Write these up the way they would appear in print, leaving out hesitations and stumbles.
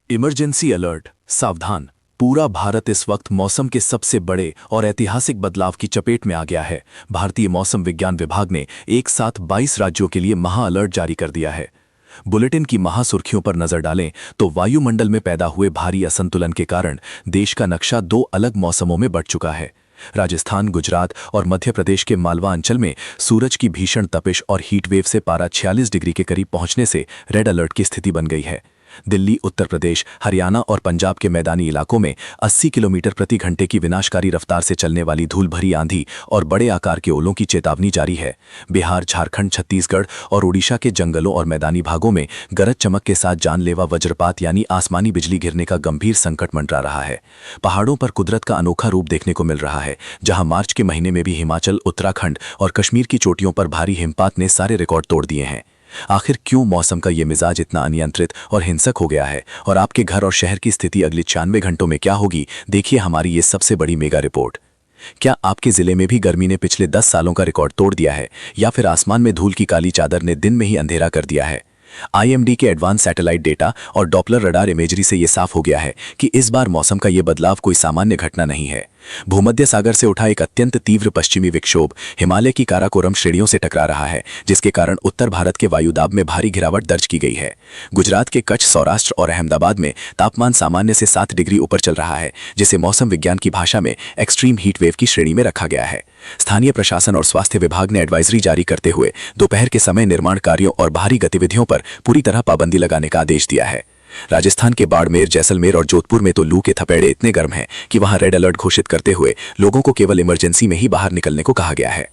Emergency alert, सावधान। पूरा भारत इस वक्त मौसम के सबसे बड़े और ऐतिहासिक बदलाव की चपेट में आ गया है। भारतीय मौसम विज्ञान विभाग ने एक साथ 22 राज्यों के लिए महा अलर्ट जारी कर दिया है। बुलेटिन की महासुर्खियों पर नजर डालें तो वायुमंडल में पैदा हुए भारी असंतुलन के कारण देश का नक्शा दो अलग मौसमों में बंट चुका है। राजस्थान, गुजरात और मध्य प्रदेश के मालवा अंचल में सूरज की भीषण तपिश और हीटवेव से पारा 46 डिग्री के करीब पहुंचने से रेड अलर्ट की स्थिति बन गई है। दिल्ली, उत्तर प्रदेश, हरियाणा और पंजाब के मैदानी इलाकों में 80 किलोमीटर प्रति घंटे की विनाशकारी रफ्तार से चलने वाली धूल भरी आंधी और बड़े आकार के ओलों की चेतावनी जारी है। बिहार, झारखंड, छत्तीसगढ़ और ओडिशा के जंगलों और मैदानी भागों में गरज चमक के साथ जानलेवा वज्रपात यानी आसमानी बिजली गिरने का गंभीर संकट मंडरा रहा है। पहाड़ों पर कुदरत का अनोखा रूप देखने को मिल रहा है, जहां मार्च के महीने में भी हिमाचल, उत्तराखंड और कश्मीर की चोटियों पर भारी हिमपात ने सारे रिकॉर्ड तोड़ दिए हैं। आखिर क्यों मौसम का ये मिजाज इतना अनियंत्रित और हिंसक हो गया है, और आपके घर और शहर की स्थिति अगले 96 घंटों में क्या होगी, देखिए हमारी ये सबसे बड़ी मेगा रिपोर्ट। क्या आपके जिले में भी गर्मी ने पिछले 10 सालों का रिकॉर्ड तोड़ दिया है, या फिर आसमान में धूल की काली चादर ने दिन में ही अंधेरा कर दिया है? आईएमडी के एडवांस सैटेलाइट डेटा और डॉपलर रडार इमेजरी से यह साफ हो गया है कि इस बार मौसम का यह बदलाव कोई सामान्य घटना नहीं है। भूमध्य सागर से उठा एक अत्यंत तीव्र पश्चिमी विक्षोभ हिमालय की काराकोरम श्रेणियों से टकरा रहा है, जिसके कारण उत्तर भारत के वायुदाब में भारी गिरावट दर्ज की गई है। गुजरात के कच्छ, सौराष्ट्र और अहमदाबाद में तापमान सामान्य से 7 डिग्री ऊपर चल रहा है, जिसे मौसम विज्ञान की भाषा में एक्सट्रीम हीट वेव की श्रेणी में रखा गया है। स्थानीय प्रशासन और स्वास्थ्य विभाग ने एडवाइजरी जारी करते हुए दोपहर के समय निर्माण कार्यों और बाहरी गतिविधियों पर पूरी तरह पाबंदी लगाने का आदेश दिया है। राजस्थान के बाड़मेर, जैसलमेर और जोधपुर में तो लू के थपेड़े इतने गर्म हैं कि वहां रेड अलर्ट घोषित करते हुए लोगों को केवल इमरजेंसी में ही बाहर निकलने को कहा गया है।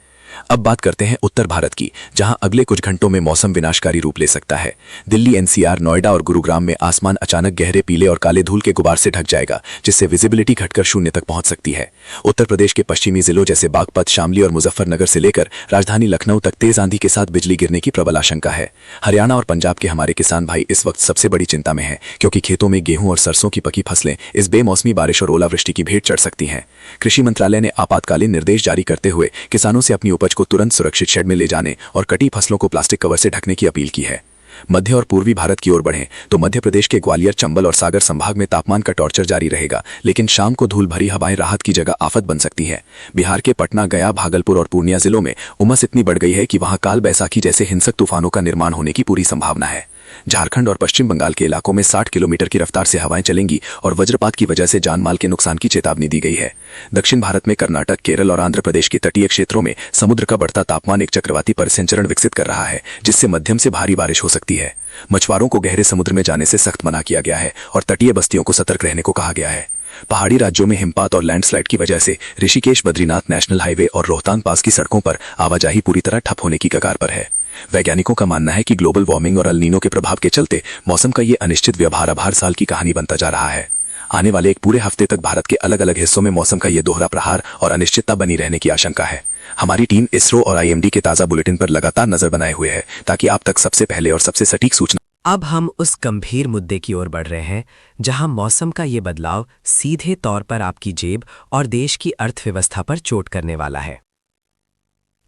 अब बात करते हैं उत्तर भारत की, जहां अगले कुछ घंटों में मौसम विनाशकारी रूप ले सकता है। दिल्ली, एनसीआर, नोएडा और गुरुग्राम में आसमान अचानक गहरे पीले और काले धूल के गुबार से ढक जाएगा, जिससे विजिबिलिटी घटकर शून्य तक पहुंच सकती है। उत्तर प्रदेश के पश्चिमी जिलों जैसे बागपत, शामली और मुजफ्फरनगर से लेकर राजधानी लखनऊ तक तेज आंधी के साथ बिजली गिरने की प्रबल आशंका है। हरियाणा और पंजाब के हमारे किसान भाई इस वक्त सबसे बड़ी चिंता में हैं, क्योंकि खेतों में गेहूं और सरसों की पकी फसलें इस बेमौसमी बारिश और ओलावृष्टि की भेंट चढ़ सकती हैं। कृषि मंत्रालय ने आपातकालीन निर्देश जारी करते हुए किसानों से अपनी उपज को तुरंत सुरक्षित शेड में ले जाने और कटी फसलों को प्लास्टिक कवर से ढकने की अपील की है। मध्य और पूर्वी भारत की ओर बढ़ें तो मध्य प्रदेश के ग्वालियर, चंबल और सागर संभाग में तापमान का टॉर्चर जारी रहेगा, लेकिन शाम को धूल भरी हवाएं राहत की जगह आफत बन सकती है। बिहार के पटना, गया, भागलपुर और पूर्णिया जिलों में उमस इतनी बढ़ गई है कि वहां काल बैसाखी जैसे हिंसक तूफानों का निर्माण होने की पूरी संभावना है। झारखंड और पश्चिम बंगाल के इलाकों में 60 किलोमीटर की रफ्तार से हवाएं चलेंगी और वज्रपात की वजह से जानमाल के नुकसान की चेतावनी दी गई है। दक्षिण भारत में कर्नाटक, केरल और आंध्र प्रदेश के तटीय क्षेत्रों में समुद्र का बढ़ता तापमान एक चक्रवाती परिसंचरण विकसित कर रहा है, जिससे मध्यम से भारी बारिश हो सकती है। मछुआरों को गहरे समुद्र में जाने से सख्त मना किया गया है और तटीय बस्तियों को सतर्क रहने को कहा गया है। पहाड़ी राज्यों में हिमपात और लैंडस्लाइड की वजह से ऋषिकेश, बद्रीनाथ नेशनल हाईवे और रोहतांग पास की सड़कों पर आवाजाही पूरी तरह ठप होने की कगार पर है। वैज्ञानिकों का मानना है कि ग्लोबल वार्मिंग और अल नीनो के प्रभाव के चलते मौसम का ये अनिश्चित व्यवहार अब हर साल की कहानी बनता जा रहा है। आने वाले एक पूरे हफ्ते तक भारत के अलग अलग हिस्सों में मौसम का ये दोहरा प्रहार और अनिश्चितता बनी रहने की आशंका है। हमारी टीम इसरो और आईएमडी के ताजा बुलेटिन पर लगातार नजर बनाए हुए है, ताकि आप तक सबसे पहले और सबसे सटीक सूचना। अब हम उस गंभीर मुद्दे की ओर बढ़ रहे हैं जहां मौसम का ये बदलाव सीधे तौर पर आपकी जेब और देश की अर्थव्यवस्था पर चोट करने वाला है।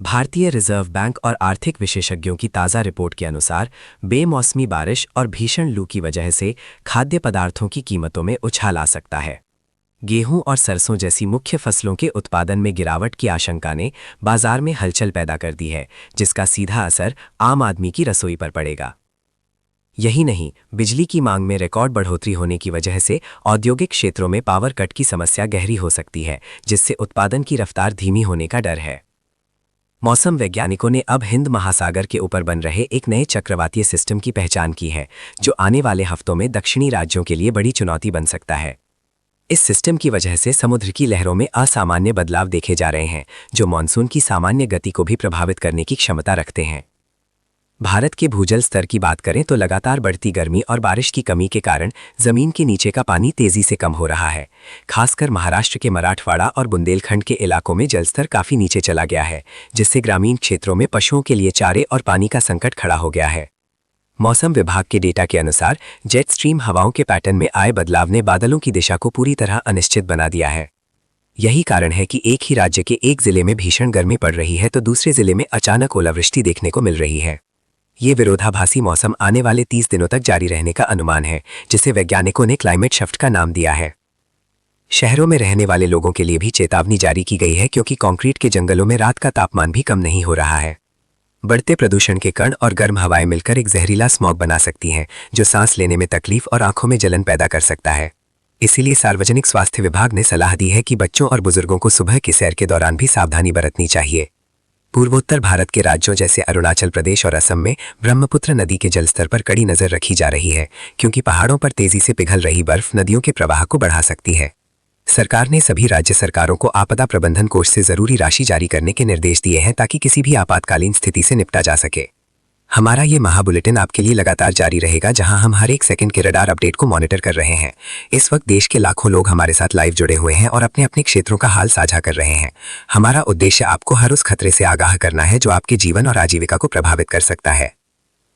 भारतीय रिजर्व बैंक और आर्थिक विशेषज्ञों की ताज़ा रिपोर्ट के अनुसार बेमौसमी बारिश और भीषण लू की वजह से खाद्य पदार्थों की कीमतों में उछाल आ सकता है। गेहूं और सरसों जैसी मुख्य फसलों के उत्पादन में गिरावट की आशंका ने बाजार में हलचल पैदा कर दी है, जिसका सीधा असर आम आदमी की रसोई पर पड़ेगा। यही नहीं, बिजली की मांग में रिकॉर्ड बढ़ोतरी होने की वजह से औद्योगिक क्षेत्रों में पावर कट की समस्या गहरी हो सकती है, जिससे उत्पादन की रफ्तार धीमी होने का डर है। मौसम वैज्ञानिकों ने अब हिंद महासागर के ऊपर बन रहे एक नए चक्रवातीय सिस्टम की पहचान की है, जो आने वाले हफ्तों में दक्षिणी राज्यों के लिए बड़ी चुनौती बन सकता है। इस सिस्टम की वजह से समुद्र की लहरों में असामान्य बदलाव देखे जा रहे हैं, जो मानसून की सामान्य गति को भी प्रभावित करने की क्षमता रखते हैं। भारत के भूजल स्तर की बात करें तो लगातार बढ़ती गर्मी और बारिश की कमी के कारण जमीन के नीचे का पानी तेजी से कम हो रहा है। खासकर महाराष्ट्र के मराठवाड़ा और बुंदेलखंड के इलाकों में जलस्तर काफी नीचे चला गया है, जिससे ग्रामीण क्षेत्रों में पशुओं के लिए चारे और पानी का संकट खड़ा हो गया है। मौसम विभाग के डेटा के अनुसार जेट स्ट्रीम हवाओं के पैटर्न में आए बदलाव ने बादलों की दिशा को पूरी तरह अनिश्चित बना दिया है। यही कारण है कि एक ही राज्य के एक जिले में भीषण गर्मी पड़ रही है तो दूसरे जिले में अचानक ओलावृष्टि देखने को मिल रही है। ये विरोधाभासी मौसम आने वाले 30 दिनों तक जारी रहने का अनुमान है, जिसे वैज्ञानिकों ने क्लाइमेट शिफ्ट का नाम दिया है। शहरों में रहने वाले लोगों के लिए भी चेतावनी जारी की गई है, क्योंकि कंक्रीट के जंगलों में रात का तापमान भी कम नहीं हो रहा है। बढ़ते प्रदूषण के कण और गर्म हवाएं मिलकर एक जहरीला स्मॉग बना सकती हैं, जो सांस लेने में तकलीफ और आंखों में जलन पैदा कर सकता है। इसीलिए सार्वजनिक स्वास्थ्य विभाग ने सलाह दी है कि बच्चों और बुजुर्गों को सुबह की सैर के दौरान भी सावधानी बरतनी चाहिए। पूर्वोत्तर भारत के राज्यों जैसे अरुणाचल प्रदेश और असम में ब्रह्मपुत्र नदी के जलस्तर पर कड़ी नजर रखी जा रही है, क्योंकि पहाड़ों पर तेजी से पिघल रही बर्फ नदियों के प्रवाह को बढ़ा सकती है। सरकार ने सभी राज्य सरकारों को आपदा प्रबंधन कोष से जरूरी राशि जारी करने के निर्देश दिए हैं, ताकि किसी भी आपातकालीन स्थिति से निपटा जा सके। हमारा ये महाबुलेटिन आपके लिए लगातार जारी रहेगा, जहां हम हर एक सेकंड के रडार अपडेट को मॉनिटर कर रहे हैं। इस वक्त देश के लाखों लोग हमारे साथ लाइव जुड़े हुए हैं और अपने अपने क्षेत्रों का हाल साझा कर रहे हैं। हमारा उद्देश्य आपको हर उस खतरे से आगाह करना है जो आपके जीवन और आजीविका को प्रभावित कर सकता है।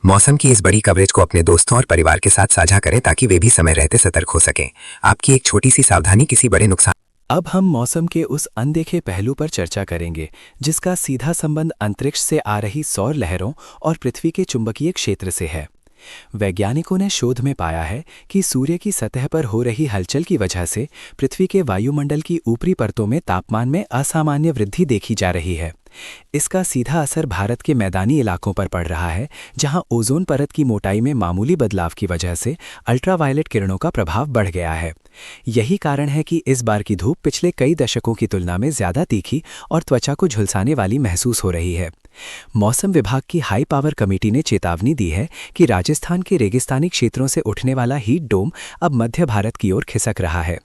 मौसम की इस बड़ी कवरेज को अपने दोस्तों और परिवार के साथ साझा करें, ताकि वे भी समय रहते सतर्क हो सकें। आपकी एक छोटी सी सावधानी किसी बड़े नुकसान। अब हम मौसम के उस अनदेखे पहलू पर चर्चा करेंगे, जिसका सीधा संबंध अंतरिक्ष से आ रही सौर लहरों और पृथ्वी के चुंबकीय क्षेत्र से है। वैज्ञानिकों ने शोध में पाया है कि सूर्य की सतह पर हो रही हलचल की वजह से पृथ्वी के वायुमंडल की ऊपरी परतों में तापमान में असामान्य वृद्धि देखी जा रही है। इसका सीधा असर भारत के मैदानी इलाकों पर पड़ रहा है, जहां ओजोन परत की मोटाई में मामूली बदलाव की वजह से अल्ट्रावायलेट किरणों का प्रभाव बढ़ गया है। यही कारण है कि इस बार की धूप पिछले कई दशकों की तुलना में ज्यादा तीखी और त्वचा को झुलसाने वाली महसूस हो रही है। मौसम विभाग की हाई पावर कमेटी ने चेतावनी दी है कि राजस्थान के रेगिस्तानी क्षेत्रों से उठने वाला हीट डोम अब मध्य भारत की ओर खिसक रहा है।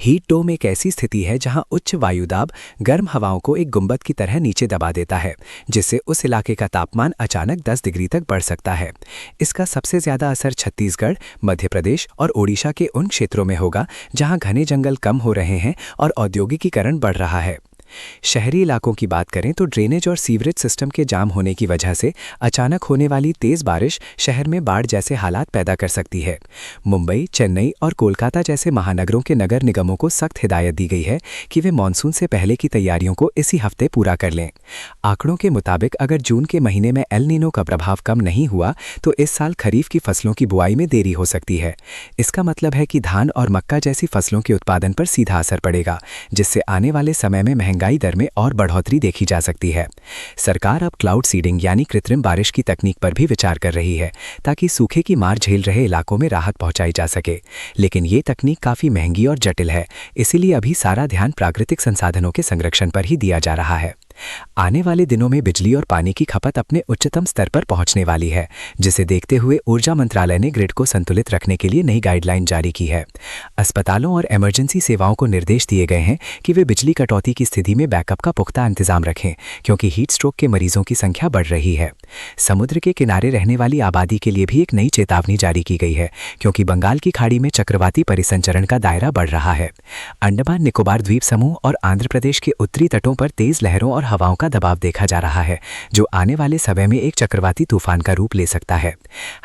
हीट डोम एक ऐसी स्थिति है जहां उच्च वायुदाब गर्म हवाओं को एक गुंबद की तरह नीचे दबा देता है, जिससे उस इलाके का तापमान अचानक 10 डिग्री तक बढ़ सकता है। इसका सबसे ज्यादा असर छत्तीसगढ़, मध्य प्रदेश और ओडिशा के उन क्षेत्रों में होगा जहां घने जंगल कम हो रहे हैं और औद्योगिकीकरण बढ़ रहा है। शहरी इलाकों की बात करें तो ड्रेनेज और सीवरेज सिस्टम के जाम होने की वजह से अचानक होने वाली तेज बारिश शहर में बाढ़ जैसे हालात पैदा कर सकती है। मुंबई, चेन्नई और कोलकाता जैसे महानगरों के नगर निगमों को सख्त हिदायत दी गई है कि वे मानसून से पहले की तैयारियों को इसी हफ्ते पूरा कर लें। आंकड़ों के मुताबिक अगर जून के महीने में एल नीनो का प्रभाव कम नहीं हुआ तो इस साल खरीफ की फसलों की बुआई में देरी हो सकती है। इसका मतलब है कि धान और मक्का जैसी फसलों के उत्पादन पर सीधा असर पड़ेगा, जिससे आने वाले समय में महंगाई दर में और बढ़ोतरी देखी जा सकती है। सरकार अब क्लाउड सीडिंग यानी कृत्रिम बारिश की तकनीक पर भी विचार कर रही है, ताकि सूखे की मार झेल रहे इलाकों में राहत पहुंचाई जा सके। लेकिन ये तकनीक काफी महंगी और जटिल है, इसीलिए अभी सारा ध्यान प्राकृतिक संसाधनों के संरक्षण पर ही दिया जा रहा है। आने वाले दिनों में बिजली और पानी की खपत अपने उच्चतम स्तर पर पहुंचने वाली है, जिसे देखते हुए ऊर्जा मंत्रालय ने ग्रिड को संतुलित रखने के लिए नई गाइडलाइन जारी की है। अस्पतालों और इमरजेंसी सेवाओं को निर्देश दिए गए हैं कि वे बिजली कटौती की स्थिति में बैकअप का पुख्ता इंतजाम रखें, क्योंकि हीट स्ट्रोक के मरीजों की संख्या बढ़ रही है। समुद्र के किनारे रहने वाली आबादी के लिए भी एक नई चेतावनी जारी की गई है, क्योंकि बंगाल की खाड़ी में चक्रवाती परिसंचरण का दायरा बढ़ रहा है। अंडमान निकोबार द्वीप समूह और आंध्र प्रदेश के उत्तरी तटों पर तेज लहरों और हवाओं का दबाव देखा जा रहा है, जो आने वाले समय में एक चक्रवाती तूफान का रूप ले सकता है।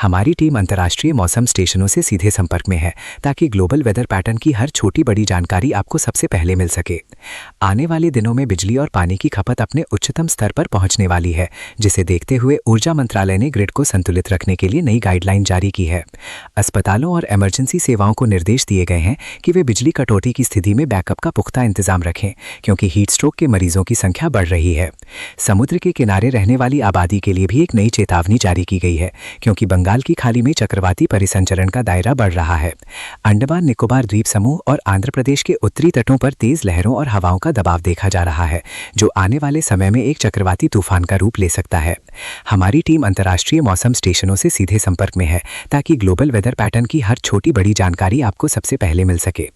हमारी टीम अंतर्राष्ट्रीय मौसम स्टेशनों से सीधे संपर्क में है, ताकि ग्लोबल वेदर पैटर्न की हर छोटी बड़ी जानकारी आपको सबसे पहले मिल सके। आने वाले दिनों में बिजली और पानी की खपत अपने उच्चतम स्तर पर पहुंचने वाली है, जिसे देखते हुए ऊर्जा मंत्रालय ने ग्रिड को संतुलित रखने के लिए नई गाइडलाइन जारी की है। अस्पतालों और इमरजेंसी सेवाओं को निर्देश दिए गए हैं कि वे बिजली कटौती की स्थिति में बैकअप का पुख्ता इंतजाम रखें, क्योंकि हीट स्ट्रोक के मरीजों की संख्या बढ़ रही है। समुद्र के किनारे रहने वाली आबादी के लिए भी एक नई चेतावनी जारी की गई है, क्योंकि बंगाल की खाड़ी में चक्रवाती परिसंचरण का दायरा बढ़ रहा है। अंडमान निकोबार द्वीप समूह और आंध्र प्रदेश के उत्तरी तटों पर तेज लहरों और हवाओं का दबाव देखा जा रहा है, जो आने वाले समय में एक चक्रवाती तूफान का रूप ले सकता है। हमारी टीम अंतर्राष्ट्रीय मौसम स्टेशनों से सीधे संपर्क में है, ताकि ग्लोबल वेदर पैटर्न की हर छोटी बड़ी जानकारी आपको सबसे पहले मिल सके।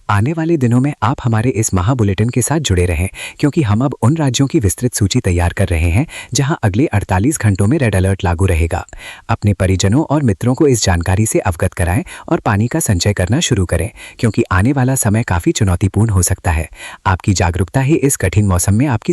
आने वाले दिनों में आप हमारे इस महाबुलेटिन के साथ जुड़े रहें, क्योंकि हम अब उन राज्यों की विस्तृत सूची तैयार कर रहे हैं जहां अगले 48 घंटों में रेड अलर्ट लागू रहेगा। अपने परिजनों और मित्रों को इस जानकारी से अवगत कराएं और पानी का संचय करना शुरू करें, क्योंकि आने वाला समय काफी चुनौतीपूर्ण हो सकता है। आपकी जागरूकता ही इस कठिन मौसम में आपकी